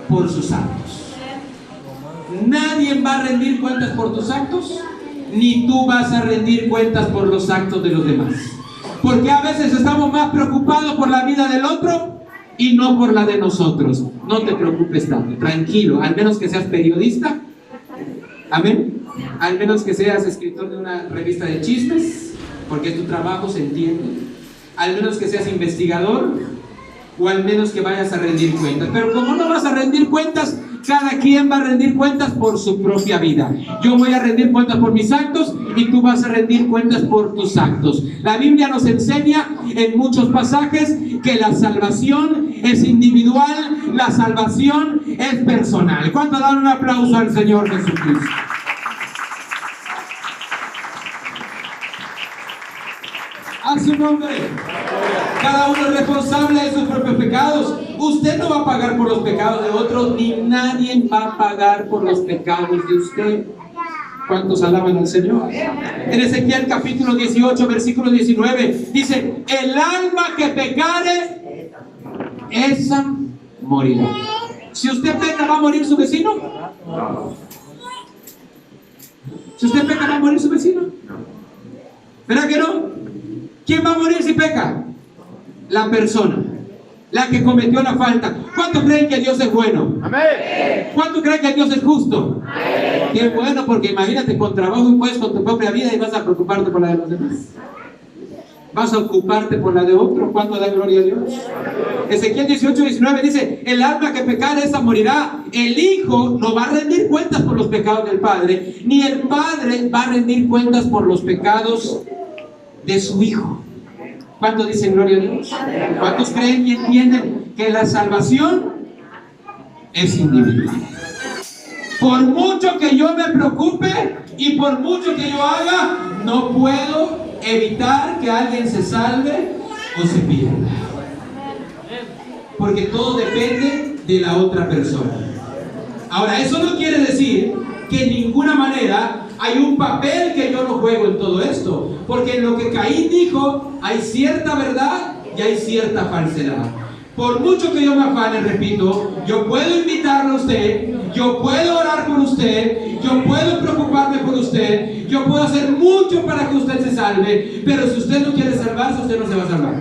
por sus actos. Nadie va a rendir cuentas por tus actos, ni tú vas a rendir cuentas por los actos de los demás. Porque a veces estamos más preocupados por la vida del otro y no por la de nosotros. No te preocupes tanto, tranquilo, al menos que seas periodista. Amén. Al menos que seas escritor de una revista de chismes, porque es tu trabajo, se entiende. Al menos que seas investigador, o al menos que vayas a rendir cuentas. Pero como no vas a rendir cuentas, cada quien va a rendir cuentas por su propia vida. Yo voy a rendir cuentas por mis actos y tú vas a rendir cuentas por tus actos. La Biblia nos enseña en muchos pasajes que la salvación es individual, la salvación es personal. ¿Cuánto dan un aplauso al Señor Jesucristo? A su nombre. Cada uno es responsable de sus propios pecados. Usted no va a pagar por los pecados de otros, ni nadie va a pagar por los pecados de usted. ¿Cuántos alaban al Señor? En Ezequiel capítulo 18, versículo 19, dice: el alma que pecare, esa morirá. Si usted peca, ¿va a morir su vecino? Si usted peca, ¿va a morir su vecino? ¿Verdad que no? ¿Quién va a morir si peca? La persona, la que cometió la falta. ¿Cuántos creen que Dios es bueno? Amén. ¿Cuántos creen que Dios es justo? Amén. Qué bueno, porque imagínate, con trabajo y puedes con tu propia vida y vas a preocuparte por la de los demás. Vas a ocuparte por la de otro. ¿Cuánto da gloria a Dios? Ezequiel 18, 19 dice: el alma que pecare, esa morirá. El hijo no va a rendir cuentas por los pecados del padre, ni el padre va a rendir cuentas por los pecados de su hijo. ¿Cuántos dicen gloria a Dios? ¿Cuántos creen y entienden que la salvación es individual? Por mucho que yo me preocupe y por mucho que yo haga, no puedo evitar que alguien se salve o se pierda. Porque todo depende de la otra persona. Ahora, eso no quiere decir que en ninguna manera hay un papel que yo no juego en todo esto, porque en lo que Caín dijo hay cierta verdad y hay cierta falsedad. Por mucho que yo me afane, repito, yo puedo invitarlo a usted, yo puedo orar por usted, yo puedo preocuparme por usted, yo puedo hacer mucho para que usted se salve, pero si usted no quiere salvarse, usted no se va a salvar.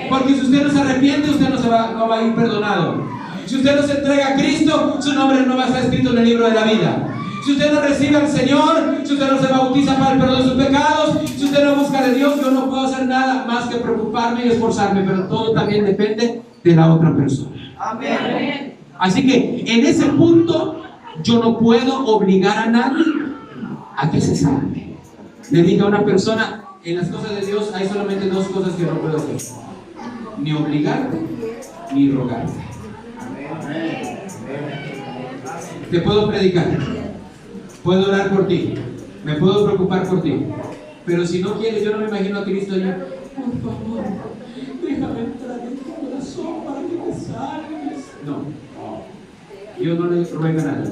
Porque si usted no se arrepiente, usted no va a ir perdonado. Si usted no se entrega a Cristo, su nombre no va a estar escrito en el libro de la vida. Si usted no recibe al Señor, si usted no se bautiza para el perdón de sus pecados, si usted no busca de Dios, yo no puedo hacer nada más que preocuparme y esforzarme, pero todo también depende de la otra persona. Amén. Así que en ese punto yo no puedo obligar a nadie a que se salve. Le dije a una persona: en las cosas de Dios hay solamente dos cosas que no puedo hacer: ni obligarte ni rogarte. Te puedo predicar, puedo orar por ti, me puedo preocupar por ti, pero si no quieres, yo no me imagino a Cristo allá: por favor, déjame entrar en tu corazón para que te salves. No, yo no le ruego a nadie,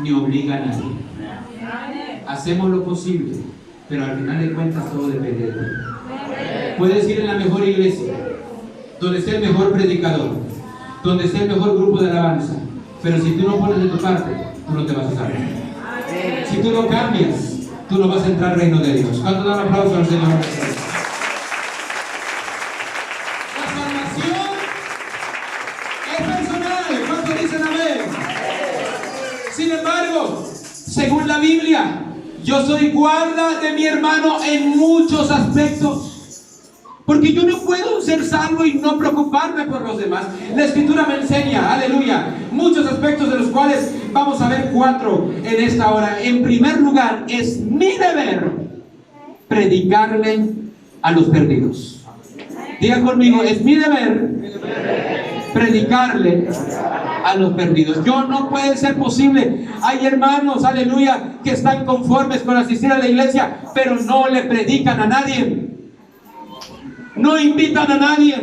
ni obliga a nadie. Hacemos lo posible, pero al final de cuentas todo depende de ti. Puedes ir en la mejor iglesia, donde esté el mejor predicador, donde esté el mejor grupo de alabanza, pero si tú no pones de tu parte, tú no te vas a salvar. Si tú no cambias, tú no vas a entrar al reino de Dios. ¿Cuánto dan un aplauso al Señor? La salvación es personal. ¿Cuántos dicen amén? Sin embargo, según la Biblia, yo soy guarda de mi hermano en muchos aspectos. Porque yo no puedo ser salvo y no preocuparme por los demás. La Escritura me enseña, aleluya, muchos aspectos de los cuales vamos a ver 4 en esta hora. En primer lugar, es mi deber predicarle a los perdidos. Diga conmigo: es mi deber predicarle a los perdidos. Yo no puede ser posible. Hay hermanos, aleluya, que están conformes con asistir a la iglesia, pero no le predican a nadie. No invitan a nadie,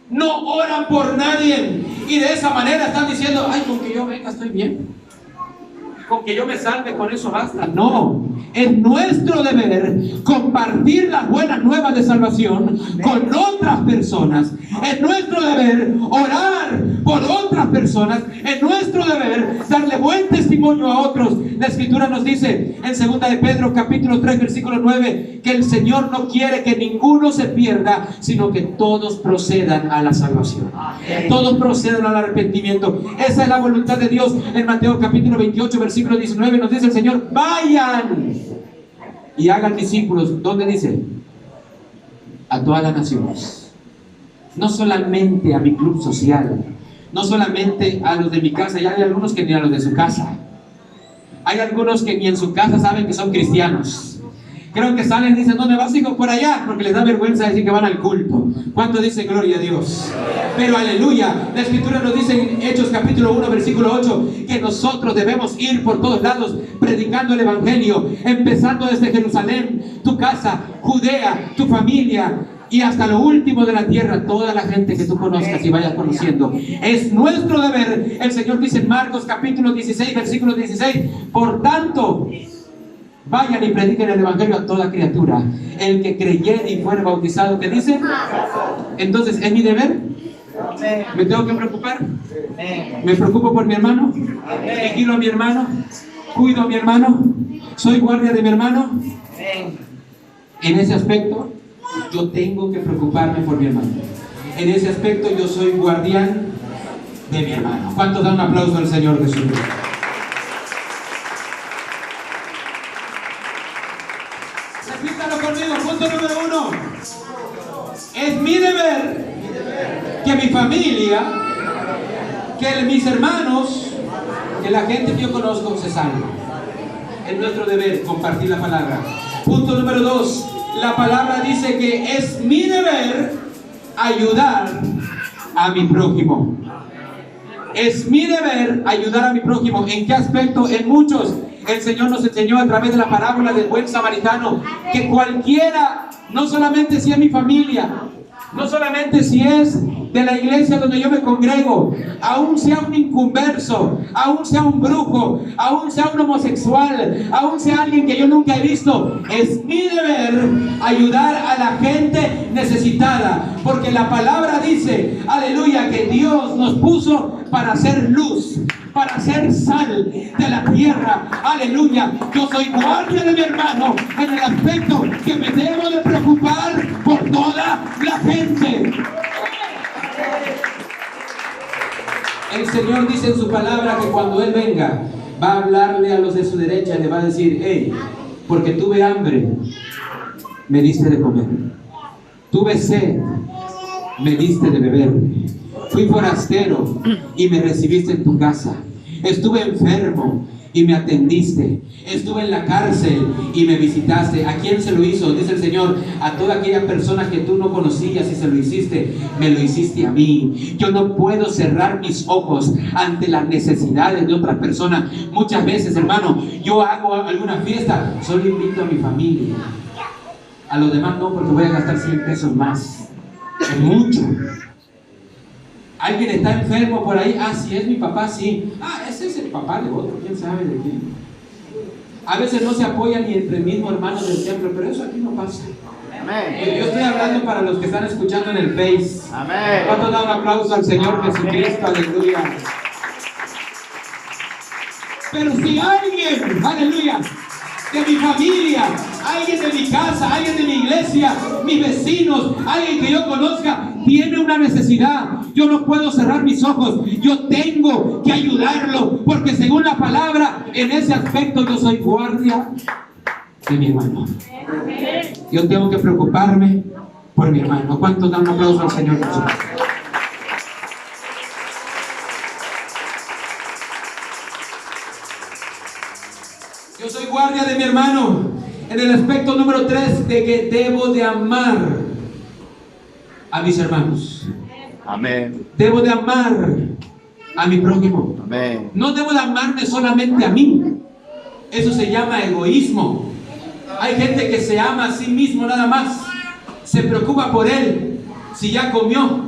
no oran por nadie, y de esa manera están diciendo: ay, con que yo venga estoy bien, con que yo me salve, con eso basta. No, es nuestro deber compartir las buenas nuevas de salvación con otras personas. Es nuestro deber orar por personas, es nuestro deber darle buen testimonio a otros. La Escritura nos dice en 2 de Pedro capítulo 3 versículo 9 que el Señor no quiere que ninguno se pierda, sino que todos procedan a la salvación. Todos procedan al arrepentimiento. Esa es la voluntad de Dios. En Mateo capítulo 28 versículo 19 nos dice el Señor: vayan y hagan discípulos. ¿Dónde dice? A todas las naciones. No solamente a mi club social, no solamente a los de mi casa. Y hay algunos que ni a los de su casa. Hay algunos que ni en su casa saben que son cristianos. Creo que salen y dicen: ¿dónde vas, hijo? Por allá, porque les da vergüenza decir que van al culto. ¿Cuánto dicen gloria a Dios? Pero aleluya, la Escritura nos dice en Hechos capítulo 1 versículo 8 que nosotros debemos ir por todos lados predicando el Evangelio, empezando desde Jerusalén, tu casa, Judea, tu familia, y hasta lo último de la tierra, toda la gente que tú conozcas y vayas conociendo. Es nuestro deber. El Señor dice en Marcos capítulo 16 versículo 16: por tanto, vayan y prediquen el Evangelio a toda criatura. El que creyere y fuere bautizado, ¿qué dice? Entonces, ¿es mi deber? ¿Me tengo que preocupar? ¿Me preocupo por mi hermano? ¿Vigilo a mi hermano? ¿Cuido a mi hermano? ¿Soy guardia de mi hermano? En ese aspecto, yo tengo que preocuparme por mi hermano. En ese aspecto, yo soy guardián de mi hermano. ¿Cuántos dan un aplauso al Señor Jesús? Repítalo conmigo. Punto número 1. Es mi deber que mi familia, que mis hermanos, que la gente que yo conozco se salve. Es nuestro deber compartir la palabra. Punto número 2. La palabra dice que es mi deber ayudar a mi prójimo. Es mi deber ayudar a mi prójimo. ¿En qué aspecto? En muchos. El Señor nos enseñó a través de la parábola del buen samaritano que cualquiera, no solamente si es mi familia, no solamente si es de la iglesia donde yo me congrego, aún sea un inconverso, aún sea un brujo, aún sea un homosexual, aún sea alguien que yo nunca he visto, es mi deber ayudar a la gente necesitada, porque la palabra dice, aleluya, que Dios nos puso para hacer luz, para ser sal de la tierra. Aleluya, yo soy guardia de mi hermano en el aspecto que me debo de preocupar por toda la gente. El Señor dice en su palabra que cuando Él venga va a hablarle a los de su derecha y le va a decir: hey, porque tuve hambre, me diste de comer, tuve sed, me diste de beber, fui forastero y me recibiste en tu casa, estuve enfermo y me atendiste, estuve en la cárcel y me visitaste. ¿A quién se lo hizo? Dice el Señor: a toda aquella persona que tú no conocías y se lo hiciste, me lo hiciste a mí. Yo no puedo cerrar mis ojos ante las necesidades de otras personas. Muchas veces, hermano, yo hago alguna fiesta, solo invito a mi familia, a los demás no, porque voy a gastar 100 pesos más. Es mucho. ¿Alguien está enfermo por ahí? Ah, sí, es mi papá, sí. Ah, ese es el papá de otro, quién sabe de quién. A veces no se apoyan ni entre mismos hermanos del templo, pero eso aquí no pasa. Amén. Yo estoy hablando para los que están escuchando en el Face. Amén. ¿Cuánto da un aplauso al Señor Jesucristo? Aleluya. Pero si alguien, aleluya, de mi familia, alguien de mi casa, alguien de mi iglesia, mis vecinos, alguien que yo conozca, tiene una necesidad, yo no puedo cerrar mis ojos, yo tengo que ayudarlo, porque según la palabra, en ese aspecto yo soy guardia de mi hermano. Yo tengo que preocuparme por mi hermano. ¿Cuántos dan un aplauso al Señor Jesús? Yo soy guardia de mi hermano en el aspecto número 3 de que debo de amar a mis hermanos. Amén. Debo de amar a mi prójimo. Amén. No debo de amarme solamente a mí. Eso se llama egoísmo. Hay gente que se ama a sí mismo nada más. Se preocupa por él. Si ya comió,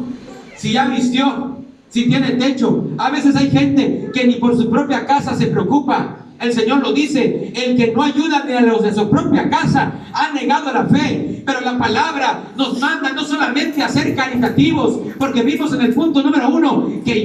si ya vistió, si tiene techo. A veces hay gente que ni por su propia casa se preocupa. El Señor lo dice: el que no ayuda ni a los de su propia casa ha negado la fe. Pero la palabra nos manda no solamente a ser caritativos, porque vimos en el punto número 1 que